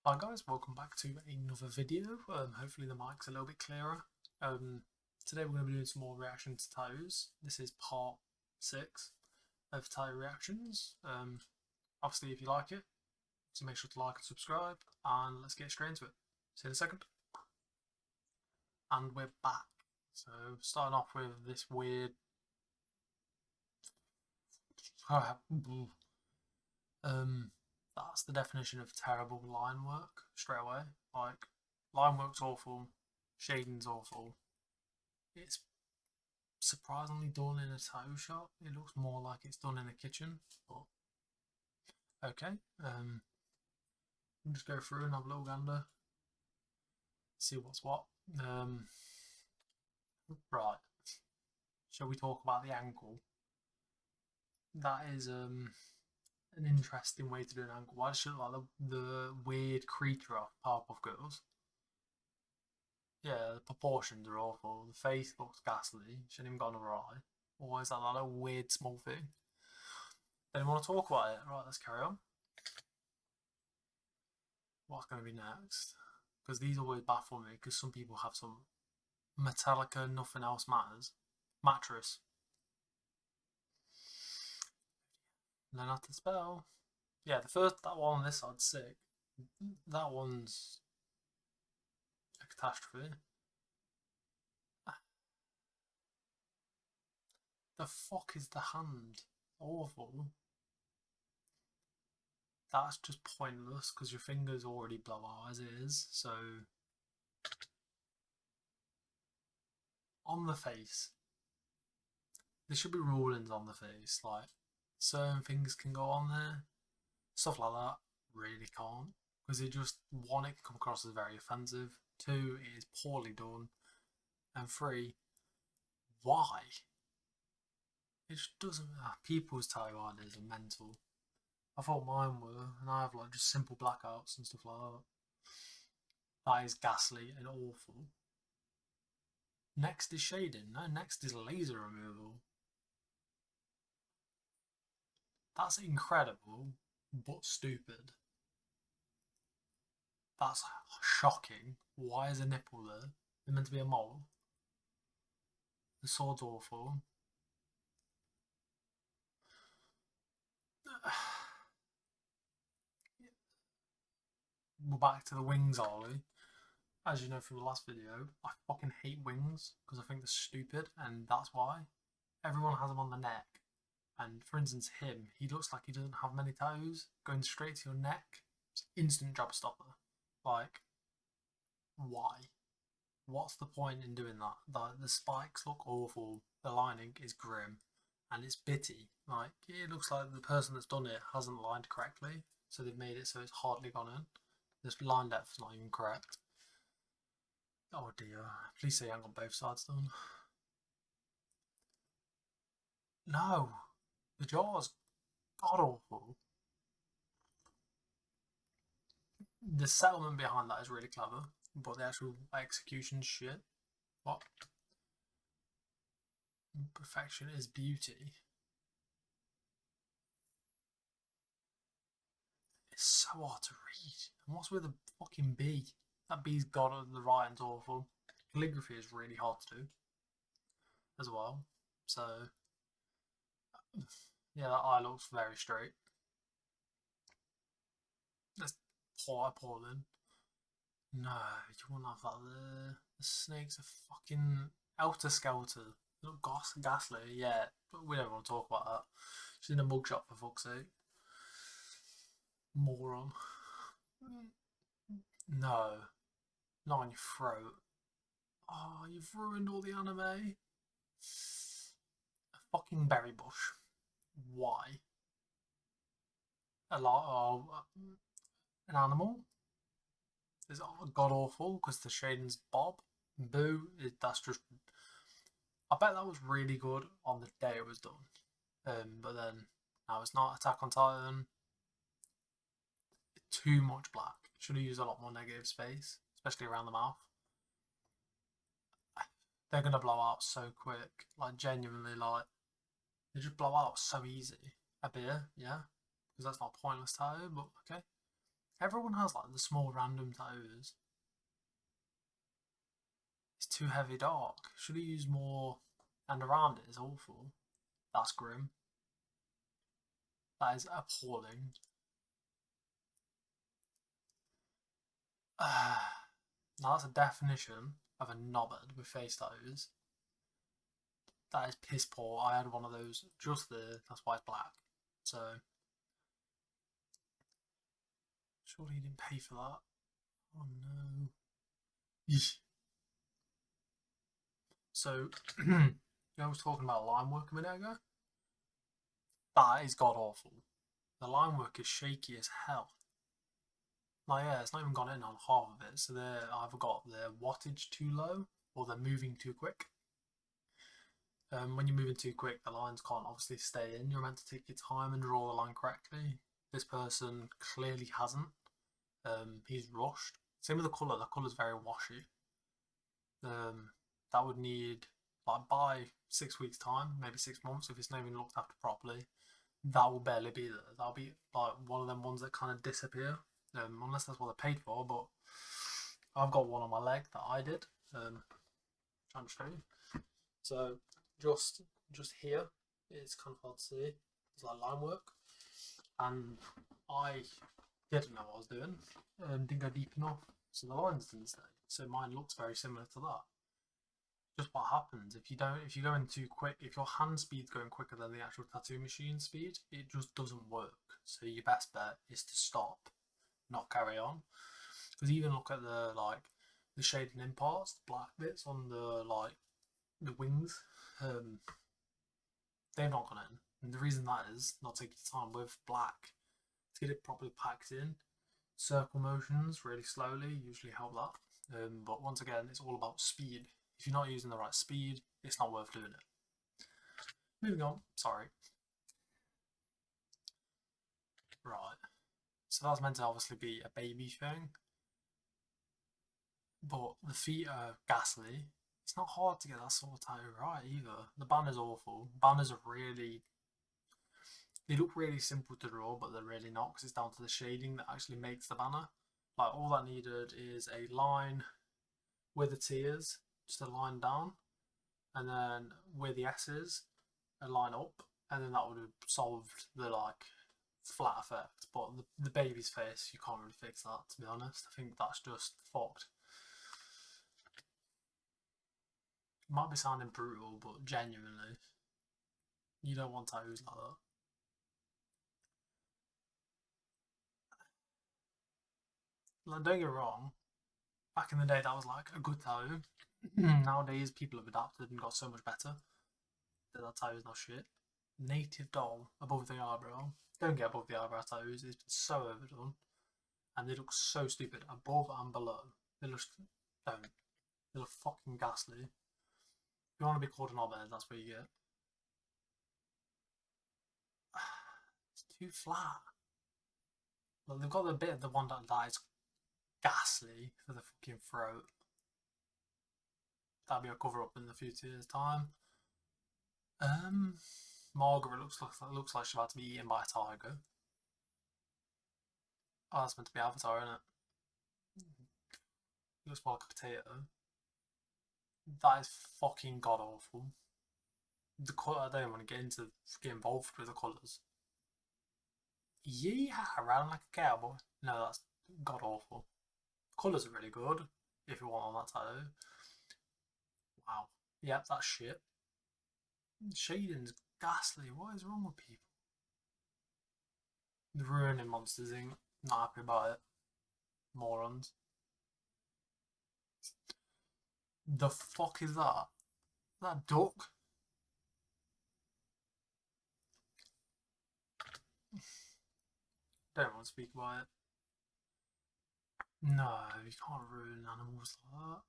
Hi guys, welcome back to another video. Hopefully the mic's a little bit clearer. Today we're going to be doing some more reaction to tattoos. This is part 6 of tattoo reactions. Obviously if you like it, so make sure to like and subscribe, and let's get straight into it. See you in a second. And we're back. So starting off with this weird that's the definition of terrible line work straight away. Like, line work's awful, shading's awful. It's surprisingly done in a tattoo shop. It looks more like it's done in a kitchen, but okay. We'll just go through and have a little gander, see what's what. Right, shall we talk about the ankle? That is an interesting way to do an ankle. Why does it look like the weird creature off Powerpuff Girls? Yeah, the proportions are awful. The face looks ghastly. She hasn't even got another eye. Or is that like a weird small thing? Don't want to talk about it. Right, let's carry on. What's going to be next? Because these always baffle me, because some people have some Metallica Nothing Else Matters mattress. Learn how to spell. Yeah, that one on this side's sick. That one's a catastrophe. The fuck is the hand? Awful. That's just pointless because your fingers already blow out as it is. So on the face, there should be rulings on the face. Like, certain things can go on there, stuff like that really can't, because it just, one, it can come across as very offensive. Two, it is poorly done, and three, why? It just doesn't. People's tattoo ideas are mental. I thought mine were, and I have like just simple blackouts and stuff like that. That is ghastly and awful. Next is shading. No, next is laser removal. That's incredible, but stupid. That's shocking. Why is a nipple there? They're meant to be a mole. The sword's awful. We're back to the wings, Ollie. As you know from the last video, I fucking hate wings because I think they're stupid, and that's why. Everyone has them on the neck. And for instance, he looks like he doesn't have many toes. Going straight to your neck, it's instant job stopper. Like, why? What's the point in doing that? The spikes look awful. The lining is grim, and it's bitty. Like, it looks like the person that's done it hasn't lined correctly, so they've made it so it's hardly gone in. This line depth's not even correct. Oh dear. Please say I haven't got both sides done. No, the jaw's god awful. The settlement behind that is really clever, but the actual execution's shit. What? Perfection is beauty. It's so hard to read. And what's with the fucking B? That B's got the writing's awful. Calligraphy is really hard to do as well. So yeah, that eye looks very straight. That's appalling. No, you won't have that there. The snake's a fucking elter skelter. Look ghastly, yeah. But we don't want to talk about that. She's in a mugshot for fuck's sake. Moron. No, not on your throat. Oh, you've ruined all the anime. A fucking berry bush. Why? A lot of an animal is god awful because the shading's Bob. Boo. That's just. I bet that was really good on the day it was done. But then now it's not. Attack on Titan. Too much black. Should have used a lot more negative space, especially around the mouth. They're gonna blow out so quick. Like, genuinely, like, they just blow out so easy. A beer, yeah, because that's not pointless tattoo, but okay. Everyone has like the small random tattoos. It's too heavy dark. Should he use more? And around it is awful. That's grim. That is appalling. Now that's a definition of a knobhead with face tattoos. That is piss poor. I had one of those just there. That's why it's black. So surely he didn't pay for that. Oh no. Yeesh. So I was talking about line work a minute ago. That is god awful. The line work is shaky as hell. Like, yeah, it's not even gone in on half of it. So they're either got their wattage too low or they're moving too quick. When you're moving too quick, the lines can't obviously stay in. You're meant to take your time and draw the line correctly. This person clearly hasn't. He's rushed. Same with the colour. The colour's very washy. That would need, like, by 6 weeks' time, maybe 6 months, if it's not even looked after properly, that will barely be there. That'll be like one of them ones that kind of disappear, unless that's what they're paid for. But I've got one on my leg that I did. Trying to show you. So just here, it's kind of hard to see. It's like line work, and I didn't know what I was doing. Didn't go deep enough, so the lines didn't stay. So mine looks very similar to that. Just what happens if you go in too quick, if your hand speed's going quicker than the actual tattoo machine speed, it just doesn't work. So your best bet is to stop, not carry on. Because even look at the shading in parts, the black bits on the wings, they've not gone in. And the reason that is not taking your time with black to get it properly packed in. Circle motions really slowly usually help that. But once again, it's all about speed. If you're not using the right speed, it's not worth doing it. Moving on, sorry. Right. So that's meant to obviously be a baby thing. But the feet are ghastly. It's not hard to get that sort of tattoo right either. The banner's awful. Banners are really... They look really simple to draw, but they're really not, because it's down to the shading that actually makes the banner. Like, all that needed is a line with the tears, just a line down, and then where the S is, a line up, and then that would have solved the flat effect. But the baby's face, you can't really fix that, to be honest. I think that's just fucked. It might be sounding brutal, but genuinely, you don't want tattoos like that. Like, don't get me wrong, back in the day that was like a good tattoo. Nowadays people have adapted and got so much better that tattoo is not shit. Native doll above the eyebrow. Don't get above the eyebrow tattoos. It's been so overdone, and they look so stupid above and below. They look don't. They look fucking ghastly. If you want to be called an knobhead, that's what you get. It's too flat. Well, they've got the bit of the one that is ghastly for the fucking throat. That'll be a cover up in a few years' time. Margaret looks like she's about to be eaten by a tiger. Oh, that's meant to be Avatar, isn't it? Looks more like a potato. That is fucking god awful. The colour, I don't want to get involved with the colours. Yeah, around like a cowboy. No, that's god awful. Colours are really good if you want on that tattoo. Wow. Yep, that's shit. Shading's ghastly. What is wrong with people? The ruining Monsters Inc. Not happy about it. Morons. The fuck is that? That duck? Don't want to speak about it. No, you can't ruin animals like that.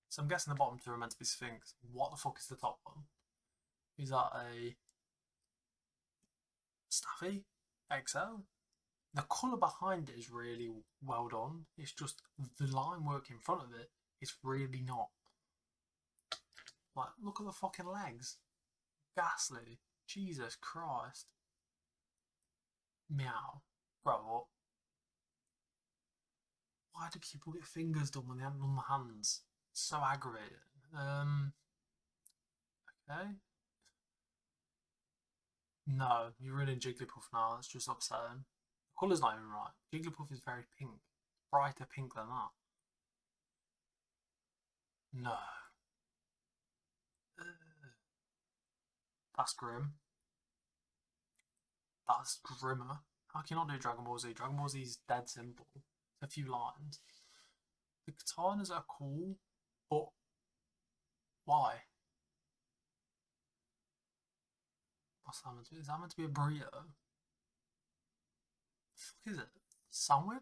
So I'm guessing the bottom two are meant to be Sphinx. What the fuck is the top one? Is that a Staffy XL? The colour behind it is really well done. It's just the line work in front of it is really not. Like, look at the fucking legs. Ghastly. Jesus Christ. Meow. Grow up. Why do people get fingers done when they haven't done the hands? It's so aggravating. Okay. No, you're ruining Jigglypuff now. That's just upsetting. The colour's not even right. Jigglypuff is very pink. Brighter pink than that. No. That's grim. That's grimmer. How can you not do Dragon Ball Z? Dragon Ball Z is dead simple. It's a few lines. The katanas are cool, but why? What's that meant to be? Is that meant to be a burrito? The fuck is it? Sandwich?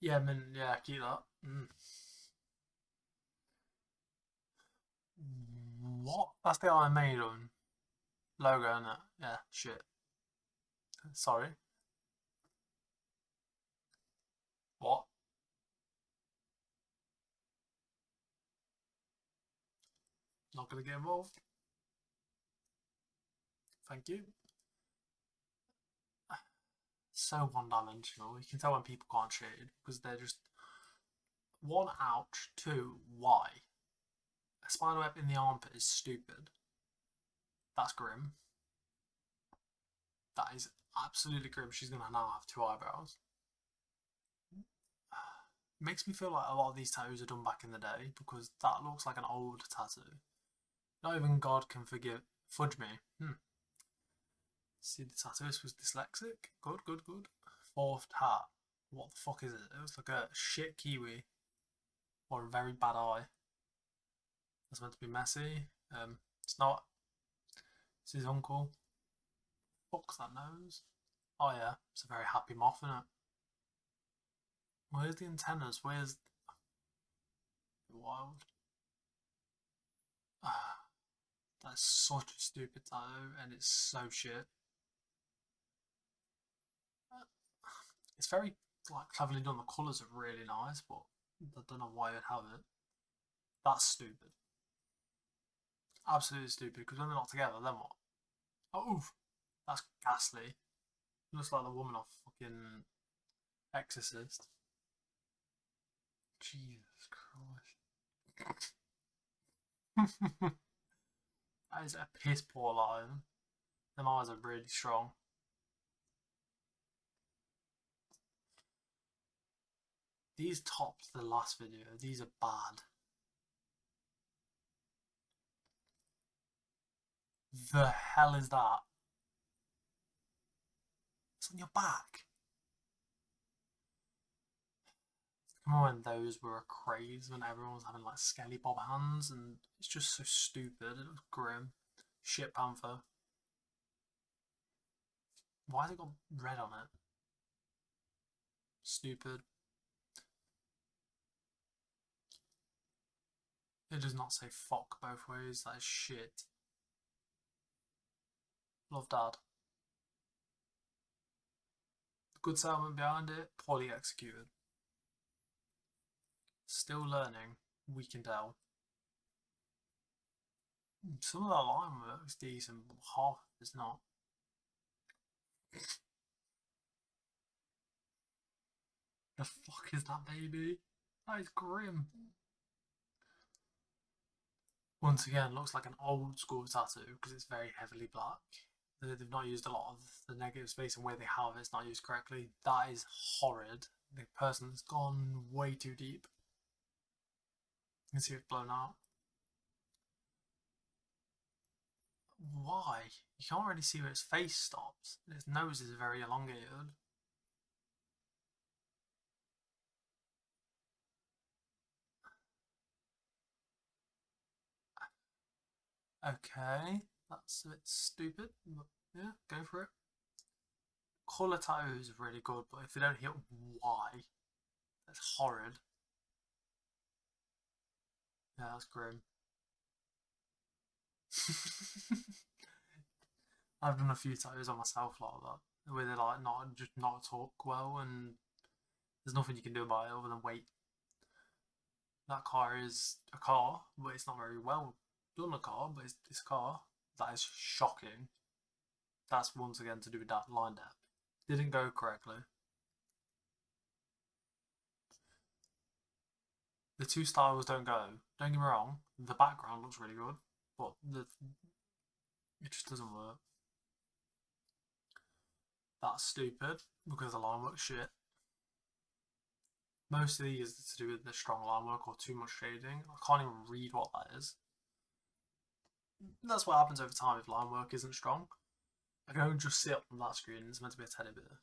Yeah, I mean, yeah, keep that. What? That's the Iron Maiden logo, isn't it? Yeah, shit. Sorry. What? Not gonna get involved. Thank you. So one-dimensional. You can tell when people can't shade because they're just one, ouch. Two, why? A spiderweb in the armpit is stupid. That's grim. That is absolutely grim. She's gonna now have two eyebrows. Makes me feel like a lot of these tattoos are done back in the day because that looks like an old tattoo. Not even God can fudge me. See, the tattooist was dyslexic. Good, good, good. Fourth hat. What the fuck is it? It looks like a shit kiwi or a very bad eye. That's meant to be messy. It's not. It's his uncle. Fuck's that nose? Oh yeah, it's a very happy moth, isn't it? Where's the antennas? Where's wild? That's such a stupid tattoo, and it's so shit. It's very like cleverly done. The colours are really nice, but I don't know why you'd have it. That's stupid. Absolutely stupid. Because when they're not together, then what? Oh, oof. That's ghastly. Looks like the woman off fucking Exorcist. Jesus Christ. That is a piss poor line. Them eyes are really strong. These topped the last video. These are bad. The hell is that? It's on your back. Remember when those were a craze when everyone was having like skelly bob hands and it's just so stupid. It was grim. Shit panther. Why has it got red on it? Stupid. It does not say fuck both ways. That is shit. Love Dad. Good settlement behind it. Poorly executed. Still learning. We can tell. Some of that line work is decent, but half is not. The fuck is that, baby? That is grim. Once again, looks like an old school tattoo because it's very heavily black. They've not used a lot of the negative space, and where they have, it's not used correctly. That is horrid. The person's gone way too deep. You can see it blown out. Why? You can't really see where his face stops. His nose is very elongated. Okay, that's a bit stupid, but yeah, go for it. Colour tattoos are really good, but if they don't hit Y, that's horrid. Yeah, that's grim. I've done a few tattoos on myself like that, where they're like not talk well, and there's nothing you can do about it other than wait. That car is a car, but it's not very well done a car, but it's this car. That is shocking. That's once again to do with that line depth. Didn't go correctly. The two styles don't go. Don't get me wrong, the background looks really good, but it just doesn't work. That's stupid because the line work's shit. Most of these is to do with the strong line work or too much shading. I can't even read what that is. That's what happens over time if line work isn't strong. I can only just see up on that screen. It's meant to be a teddy bear.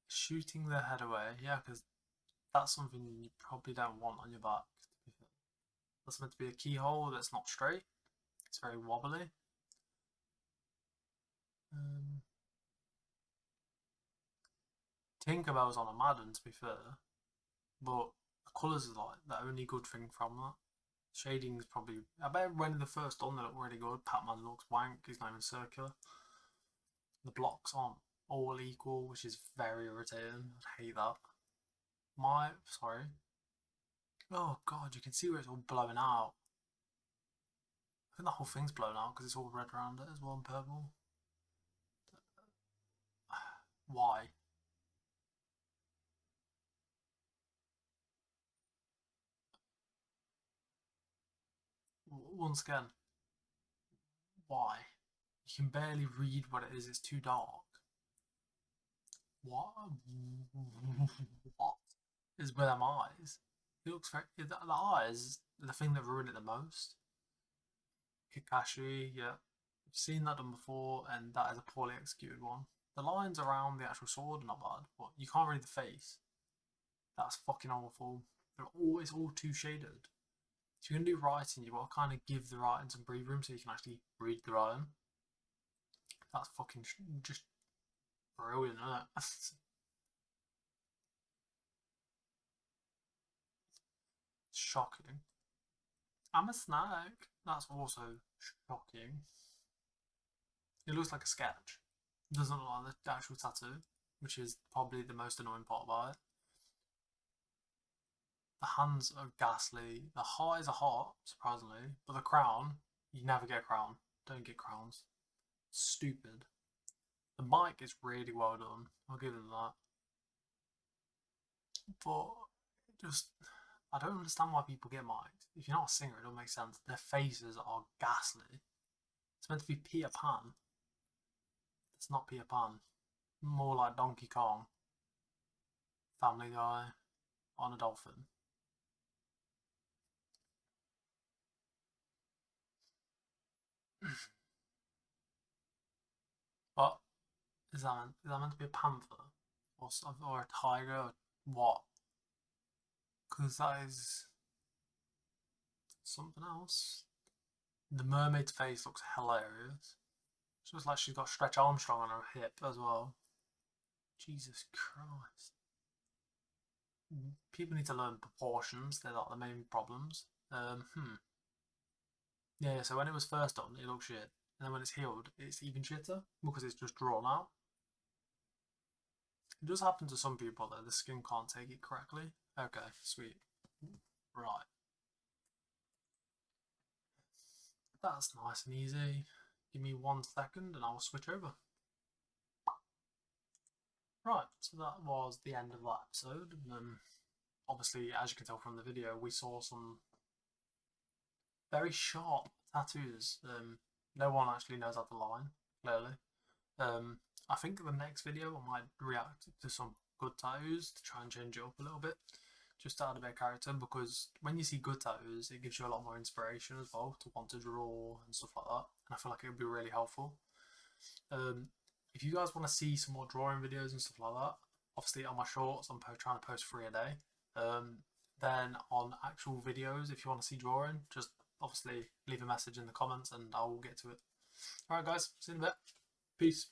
Shooting their head away, yeah, because that's something you probably don't want on your back. That's meant to be a keyhole that's not straight. It's very wobbly. Tinkerbell's on a Madden, to be fair, but the colours are like the only good thing from that. Shading is probably. I bet when the first done, they look really good. Pac-Man looks wank. He's not even circular. The blocks aren't all equal, which is very irritating. I hate that. Sorry. Oh god, you can see where it's all blowing out. I think the whole thing's blown out because it's all red around it as well and purple. Why? Once again, why? You can barely read what it is. It's too dark. What? What is with them eyes? It looks very. The eyes are the thing that ruined it the most. Kakashi, yeah. I've seen that done before, and that is a poorly executed one. The lines around the actual sword are not bad, but you can't read the face. That's fucking awful. It's all too shaded. So you're gonna do writing, you've got to kind of give the writing some breathe room so you can actually read the writing. That's fucking just brilliant, isn't it? Shocking. I'm a snake. That's also shocking. It looks like a sketch. It doesn't look like the actual tattoo, which is probably the most annoying part about it. The hands are ghastly. The heart is a heart, surprisingly, but the crown, you never get a crown. Don't get crowns. Stupid. The mic is really well done. I'll give them that. But just, I don't understand why people get mics. If you're not a singer, it don't make sense. Their faces are ghastly. It's meant to be Peter Pan. It's not Peter Pan. More like Donkey Kong. Family Guy on a dolphin. What is that meant? Is that meant to be a panther or a tiger? Or what? Because that is something else. The mermaid's face looks hilarious. She looks like she's got Stretch Armstrong on her hip as well. Jesus Christ. People need to learn proportions. They're not the main problems. Yeah, so when it was first done, it looked shit. And then when it's healed, it's even shitter because it's just drawn out. It does happen to some people though, the skin can't take it correctly. Okay, sweet. Right. That's nice and easy. Give me 1 second and I'll switch over. Right, so that was the end of that episode. Obviously, as you can tell from the video, we saw some very sharp tattoos. No one actually knows how to line, clearly. I think the next video I might react to some good tattoos to try and change it up a little bit, just to add a bit of character, because when you see good tattoos, it gives you a lot more inspiration as well to want to draw and stuff like that, and I feel like it would be really helpful. If you guys want to see some more drawing videos and stuff like that, obviously on my shorts I'm trying to post 3 a day. Then on actual videos, if you want to see drawing, just obviously leave a message in the comments and I will get to it. Alright guys, see you in a bit. Peace.